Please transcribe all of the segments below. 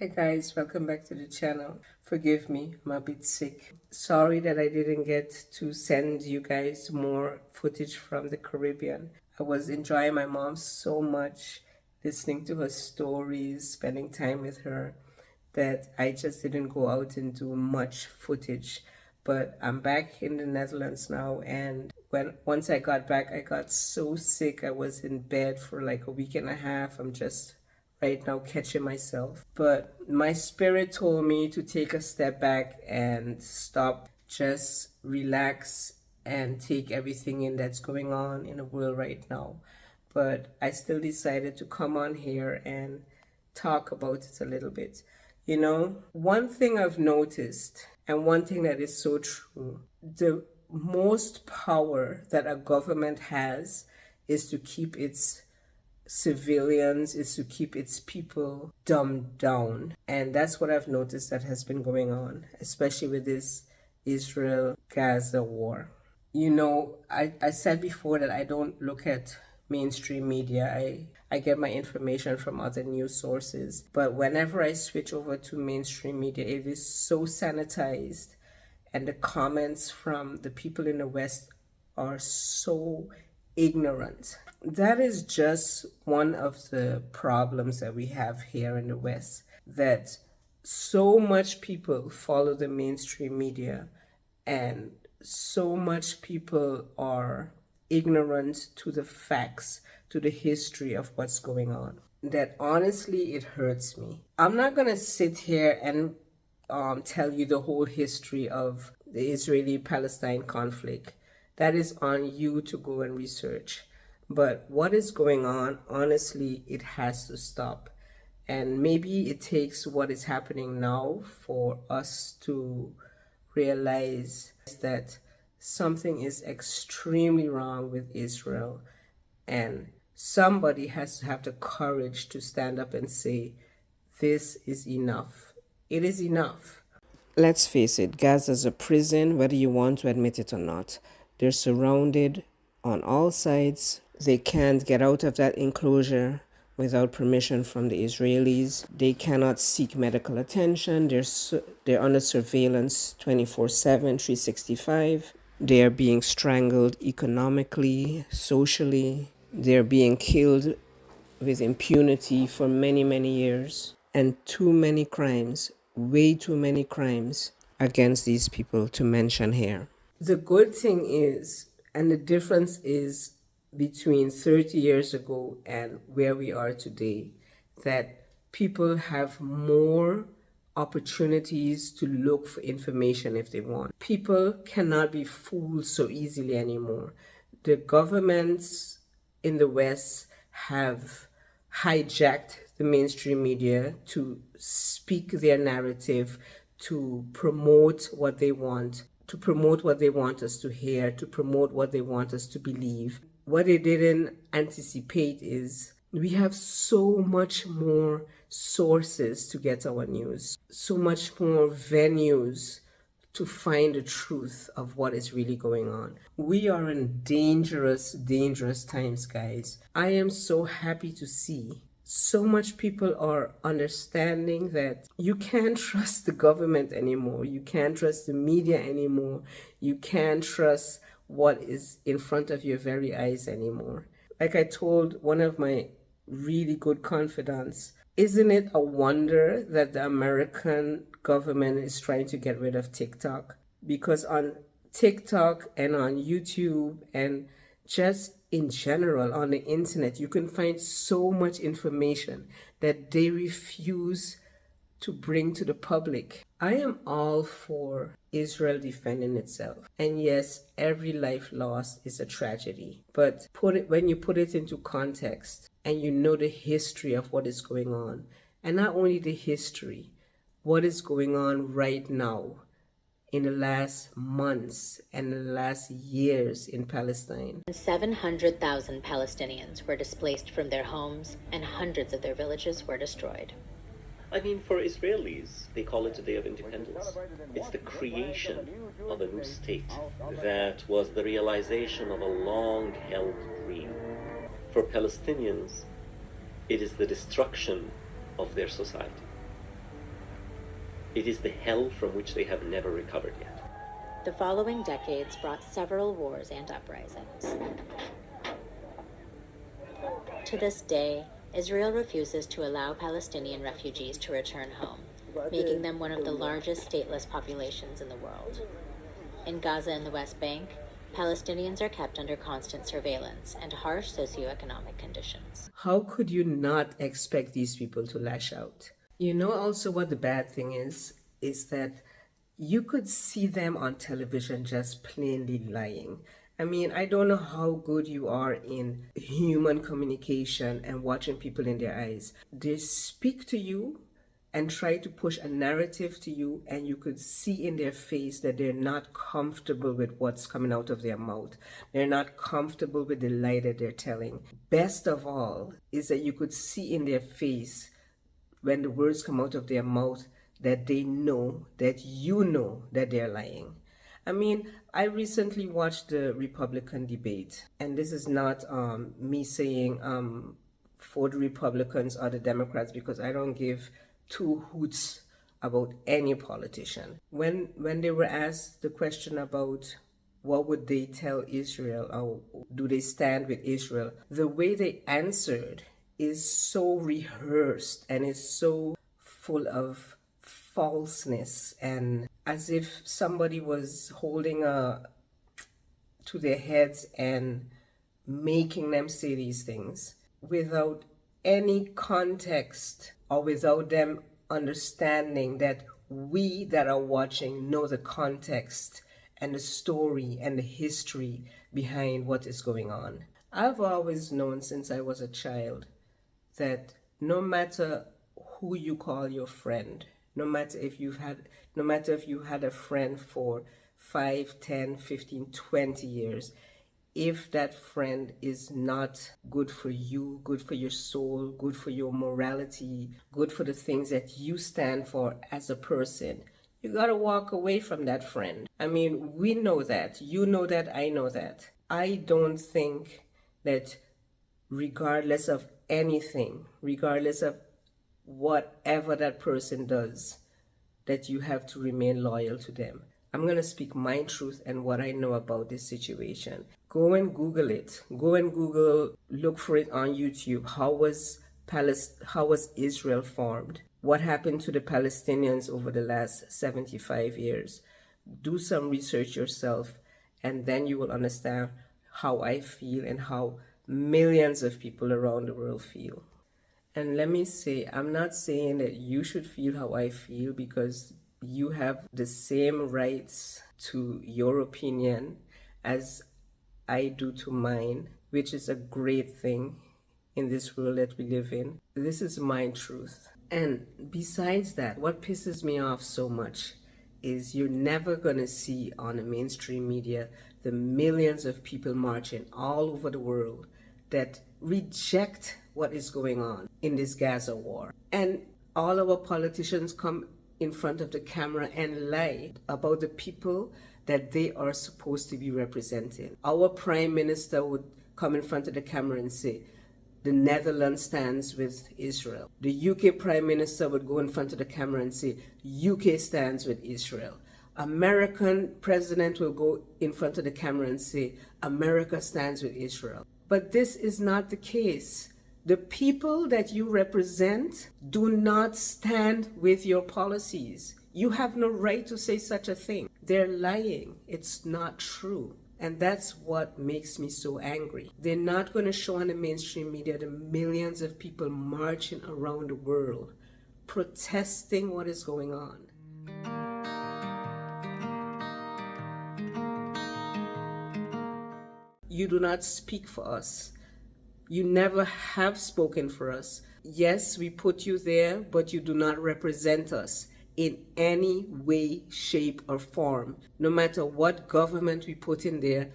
Hi guys, welcome back to the channel. Forgive me, I'm a bit sick. Sorry that I didn't get to send you guys more footage from the Caribbean. I was enjoying my mom so much, listening to her stories, spending time with her, that I just didn't go out and do much footage. But I'm back in the Netherlands now, and once I got back, I got so sick. I was in bed for like a week and a half. I'm just right now catching myself. But my spirit told me to take a step back and stop, just relax and take everything in that's going on in the world right now. But I still decided to come on here and talk about it a little bit. You know, one thing I've noticed, and one thing that is so true, the most power that a government has is to keep its civilians, is to keep its people dumbed down. And that's what I've noticed that has been going on, especially with this Israel Gaza war. You know, I said before that I don't look at mainstream media. I get my information from other news sources. But whenever I switch over to mainstream media, it is so sanitized. And the comments from the people in the West are so ignorant. That is just one of the problems that we have here in the West, that so much people follow the mainstream media and so much people are ignorant to the facts, to the history of what's going on, that honestly it hurts me. I'm not going to sit here and tell you the whole history of the Israeli Palestine conflict. That is on you to go and research. But what is going on, honestly, it has to stop. And maybe it takes what is happening now for us to realize that something is extremely wrong with Israel, and somebody has to have the courage to stand up and say, this is enough. It is enough. Let's face it, Gaza is a prison, whether you want to admit it or not. They're surrounded on all sides. They can't get out of that enclosure without permission from the Israelis. They cannot seek medical attention. They're under surveillance 24/7, 365. They are being strangled economically, socially. They're being killed with impunity for many, many years. And too many crimes, way too many crimes against these people to mention here. The good thing is, and the difference is between 30 years ago and where we are today, that people have more opportunities to look for information if they want. People cannot be fooled so easily anymore. The governments in the West have hijacked the mainstream media to speak their narrative, to promote what they want, to promote what they want us to hear, to promote what they want us to believe. What they didn't anticipate is we have so much more sources to get our news, so much more venues to find the truth of what is really going on. We are in dangerous, dangerous times, guys. I am so happy to see so much people are understanding that you can't trust the government anymore. You can't trust the media anymore. You can't trust what is in front of your very eyes anymore. Like I told one of my really good confidants, isn't it a wonder that the American government is trying to get rid of TikTok? Because on TikTok and on YouTube and just in general on the internet, you can find so much information that they refuse to bring to the public. I am all for Israel defending itself. And yes, every life lost is a tragedy. But when you put it into context and you know the history of what is going on, and not only the history, what is going on right now in the last months and the last years in Palestine. 700,000 Palestinians were displaced from their homes and hundreds of their villages were destroyed. I mean, for Israelis, they call it a day of independence. It's the creation of a new state that was the realization of a long-held dream. For Palestinians, it is the destruction of their society. It is the hell from which they have never recovered yet. The following decades brought several wars and uprisings. To this day, Israel refuses to allow Palestinian refugees to return home, making them one of the largest stateless populations in the world. In Gaza and the West Bank, Palestinians are kept under constant surveillance and harsh socioeconomic conditions. How could you not expect these people to lash out? You know also what the bad thing is that you could see them on television just plainly lying. I mean, I don't know how good you are in human communication and watching people in their eyes. They speak to you and try to push a narrative to you, and you could see in their face that they're not comfortable with what's coming out of their mouth. They're not comfortable with the lie that they're telling. Best of all is that you could see in their face when the words come out of their mouth that they know that you know that they're lying. I mean, I recently watched the Republican debate, and this is not me saying for the Republicans or the Democrats, because I don't give two hoots about any politician. When they were asked the question about what would they tell Israel, or do they stand with Israel, the way they answered is so rehearsed and is so full of falseness, and as if somebody was holding to their heads and making them say these things without any context, or without them understanding that we that are watching know the context and the story and the history behind what is going on. I've always known since I was a child that no matter who you call your friend, no matter if you had a friend for 5, 10, 15, 20 years, if that friend is not good for you, good for your soul, good for your morality, good for the things that you stand for as a person, you gotta walk away from that friend. I mean, we know that. You know that. I know that. I don't think that regardless of anything, regardless of whatever that person does, that you have to remain loyal to them. I'm going to speak my truth and what I know about this situation. Go and Google it. Go and Google, look for it on YouTube. How was Israel formed? What happened to the Palestinians over the last 75 years? Do some research yourself, and then you will understand how I feel and how millions of people around the world feel. And let me say, I'm not saying that you should feel how I feel, because you have the same rights to your opinion as I do to mine, which is a great thing in this world that we live in. This is my truth. And besides that, what pisses me off so much is you're never going to see on the mainstream media the millions of people marching all over the world that reject what is going on in this Gaza war. And all our politicians come in front of the camera and lie about the people that they are supposed to be representing. Our prime minister would come in front of the camera and say, the Netherlands stands with Israel. The UK prime minister would go in front of the camera and say, UK stands with Israel. American president will go in front of the camera and say, America stands with Israel. But this is not the case. The people that you represent do not stand with your policies. You have no right to say such a thing. They're lying. It's not true. And that's what makes me so angry. They're not going to show on the mainstream media the millions of people marching around the world, protesting what is going on. You do not speak for us. You never have spoken for us. Yes, we put you there, but you do not represent us in any way, shape, or form. No matter what government we put in there,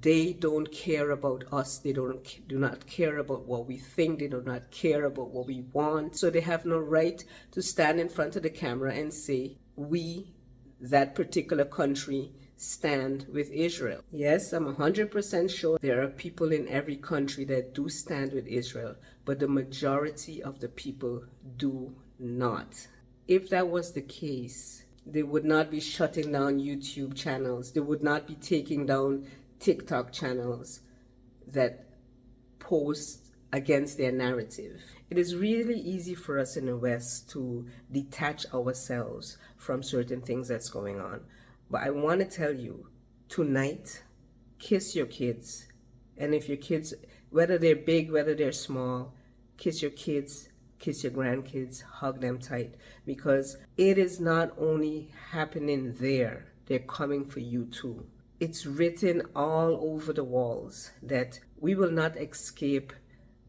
they don't care about us. They do not care about what we think. They do not care about what we want. So they have no right to stand in front of the camera and say, we, that particular country, stand with Israel. Yes, I'm 100% sure there are people in every country that do stand with Israel, but the majority of the people do not. If that was the case, they would not be shutting down YouTube channels. They would not be taking down TikTok channels that post against their narrative. It is really easy for us in the West to detach ourselves from certain things that's going on. But I want to tell you, tonight, kiss your kids. And if your kids, whether they're big, whether they're small, kiss your kids, kiss your grandkids, hug them tight, because it is not only happening there, they're coming for you too. It's written all over the walls that we will not escape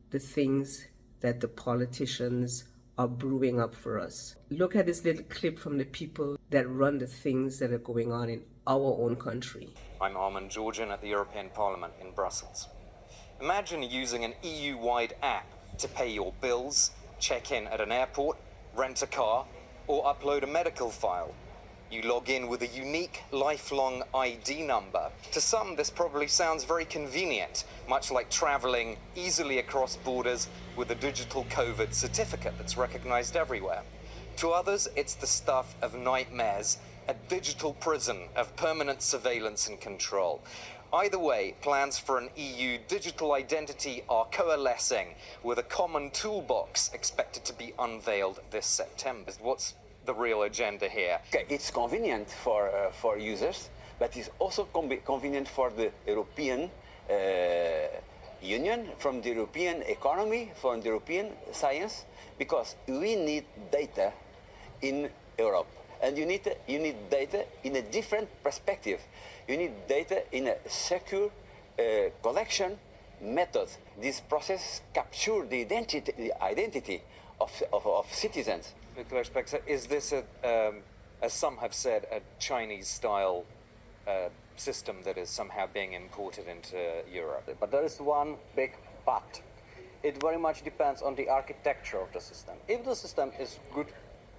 the things that the politicians are brewing up for us. Look at this little clip from the people that run the things that are going on in our own country. I'm Armand Georgian at the European Parliament in Brussels. Imagine using an EU-wide app to pay your bills, check in at an airport, rent a car, or upload a medical file. You log in with a unique lifelong ID number. To some, this probably sounds very convenient, much like traveling easily across borders with a digital COVID certificate that's recognized everywhere. To others, it's the stuff of nightmares, a digital prison of permanent surveillance and control. Either way, plans for an EU digital identity are coalescing, with a common toolbox expected to be unveiled this September. What's the real agenda here? Okay, it's convenient for users, but it's also convenient for the European Union, from the European economy, from the European science, because we need data in Europe. And you need data in a different perspective. You need data in a secure collection method. This process captures the identity of citizens. Is this, as some have said, a Chinese-style system that is somehow being imported into Europe? But there is one big but. It very much depends on the architecture of the system. If the system is good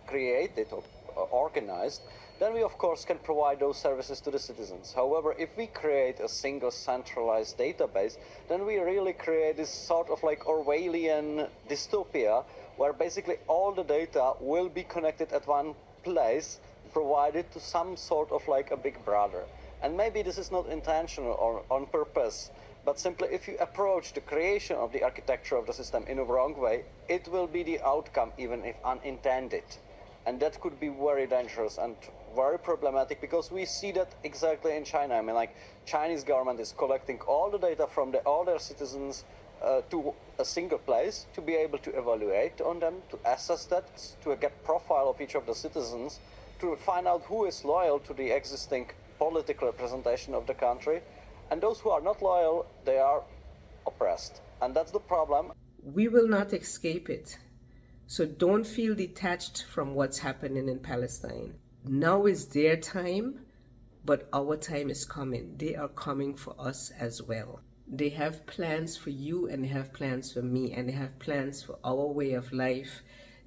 created or organized, then we of course can provide those services to the citizens. However, if we create a single centralized database, then we really create this sort of like Orwellian dystopia, where basically all the data will be connected at one place, provided to some sort of like a big brother. And maybe this is not intentional or on purpose, but simply if you approach the creation of the architecture of the system in a wrong way, it will be the outcome, even if unintended. And that could be very dangerous and very problematic, because we see that exactly in China. I mean, like, Chinese government is collecting all the data from all their citizens to a single place to be able to evaluate on them, to assess that, to get profile of each of the citizens, to find out who is loyal to the existing political representation of the country. And those who are not loyal, they are oppressed. And that's the problem. We will not escape it. So don't feel detached from what's happening in Palestine. Now is their time, but our time is coming. They are coming for us as well. They have plans for you, and they have plans for me, and they have plans for our way of life.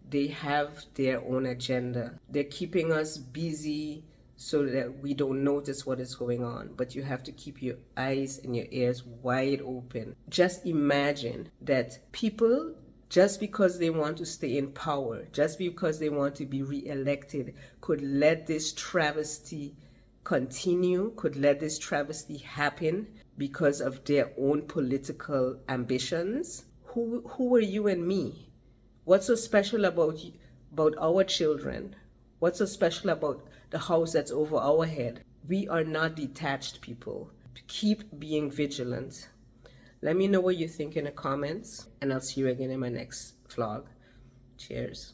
They have their own agenda. They're keeping us busy so that we don't notice what is going on. But you have to keep your eyes and your ears wide open. Just imagine that people, just because they want to stay in power, just because they want to be re-elected, could let this travesty continue, could let this travesty happen because of their own political ambitions. Who are you and me? What's so special about our children? What's so special about the house that's over our head? We are not detached people. Keep being vigilant. Let me know what you think in the comments, and I'll see you again in my next vlog. Cheers.